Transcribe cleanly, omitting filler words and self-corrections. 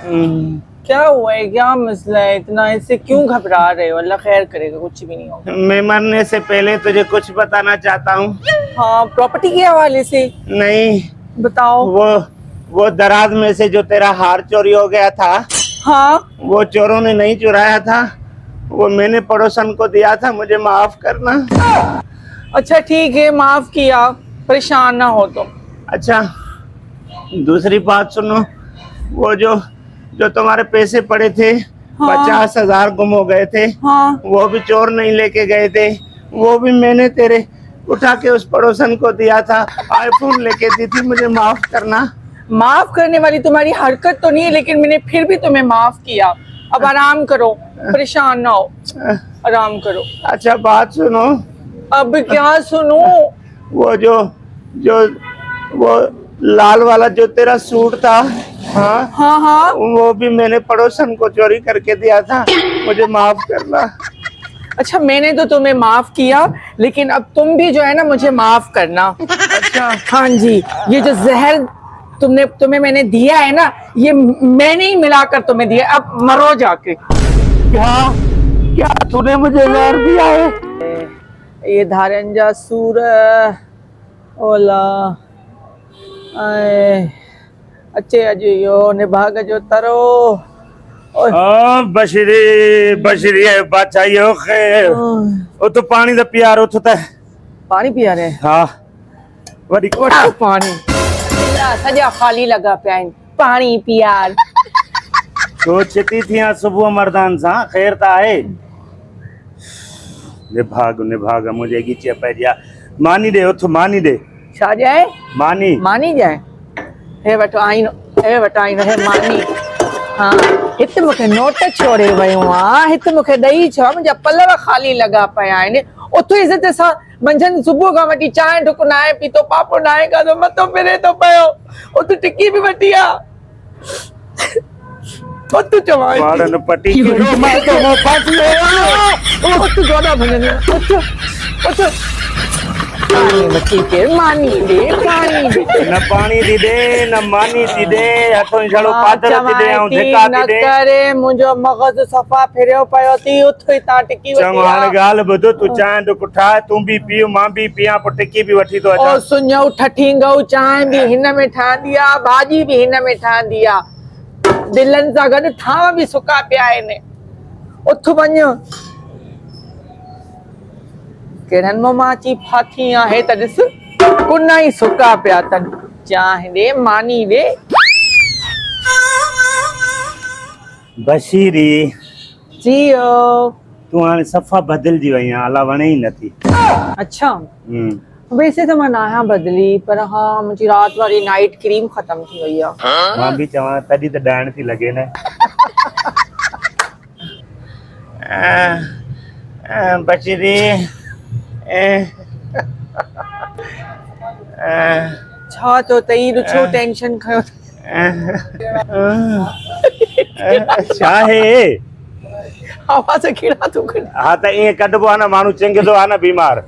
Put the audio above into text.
क्या हुआ है, क्या मसला है, इतना इससे क्यों घबरा रहे हो? अल्लाह खैर करेगा, कुछ भी नहीं होगा। मैं मरने से पहले तुझे कुछ बताना चाहता हूँ। हाँ, प्रॉपर्टी के हवाले से? नहीं, बताओ। वो दराज में से जो तेरा हार चोरी हो गया था, हाँ, वो चोरों ने नहीं चुराया था, वो मैंने पड़ोसन को दिया था। मुझे माफ करना। अच्छा ठीक है, माफ किया, परेशान ना हो तुम। अच्छा, दूसरी बात सुनो, वो जो तुम्हारे पैसे पड़े थे, हाँ। 50,000 गुम हो गए थे। हाँ। वो भी चोर नहीं लेके गए थे, वो भी मैंने तेरे उठा के उस पड़ोसन को दिया था। आईफोन लेके दी थी। मुझे माफ करना। माफ करने वाली तुम्हारी हरकत तो नहीं है, लेकिन मैंने फिर भी तुम्हें माफ किया। अब आराम करो, परेशान ना हो, आराम करो। अच्छा बात सुनो। अब क्या सुनो? वो लाल वाला जो तेरा सूट था, हाँ हाँ हाँ, वो भी मैंने पड़ोसन को चोरी करके दिया था। मुझे माफ करना। अच्छा मैंने तो तुम्हें माफ किया, लेकिन अब तुम भी जो है ना मुझे माफ करना। अच्छा हाँ जी, ये जो जहर तुम्हें मैंने दिया है ना, ये मैंने ही मिलाकर तुम्हें दिया। अब मरो जाके। क्या तूने मुझे जहर दिया है? ये धारंजा सूर ओला अच्छे अजयो ने भाग जो तरो। बशरी बशरी है बचाइयो खैर। वो तो पानी दा प्यार उठ ता पानी पिया रहे। हाँ वडी कोठा पानी सजा खाली लगा पिया पानी पियार। सोचती थी सुबह मर्दान सा खैर ता है। ने भाग मुझे गिचे पे जा मानी दे उठ मानी दे। छा जाए? मानी जाए। हे वटो आईनो हे मानी। हाँ, हित मुखे नोट छोड़े वयो आ, हित मुखे दई छो, मुंहिंजा पलव खाली लगा पिया आहिनि। उथो इज़त सां मंझंदि सुबुह खां वठी चांहि ढुक न आहे पीतो, पापो न आहे खाधो, मथो फिरे थो पियो। उत टिकी बि वठी आ। उत चवां वाड़न पटी के मां तो मो फास ले। उत जोड़ा भजन उत पानी बची के मानी दे पानी दे। न पानी दी दे न मानी दी दे। हथों छड़ो पादर दी दे ऐं धिका दी दे। करे मुंहिंजो मग़ज़ सफ़ा फिरियो पियो थी। उथो ई तां टिकी वठी चङो हाणे ॻाल्हि ॿुध। तूं चांहि ढुक ठाहे, तूं बि पीउ मां बि पियां, पोइ टिकी बि वठी थो ओ अचां। सुञो ठठींगो चांहि बि हिन में ठहंदी आहे, भाॼी बि हिन में ठहंदी आहे। दिलनि सां गॾु थांव बि सुका पिया आहिनि। उथ वञ। केरनि मां अची फाथी आहे त ॾिस, कुन ई सुका पिया अथनि। चांहि ॾे, मानी ॾे। बशीरी जियो। तूं हाणे सफ़ा बदिलजी वई आहीं, अला वणे ई नथी। अच्छा, वैसे तो मैं आहियां बदली, पर हाँ मुझी रात वाली नाइट क्रीम खत्म थी वई आहे। मां भी चवां तॾहिं त ॾाइण थी लॻे न। बचरी छा तो तई रुछो टेंशन खयो। छा है? आवाज कीड़ा तू कर। हाँ त ईअं कढिबो आहे न, माण्हू चंगदो आहे न बीमार।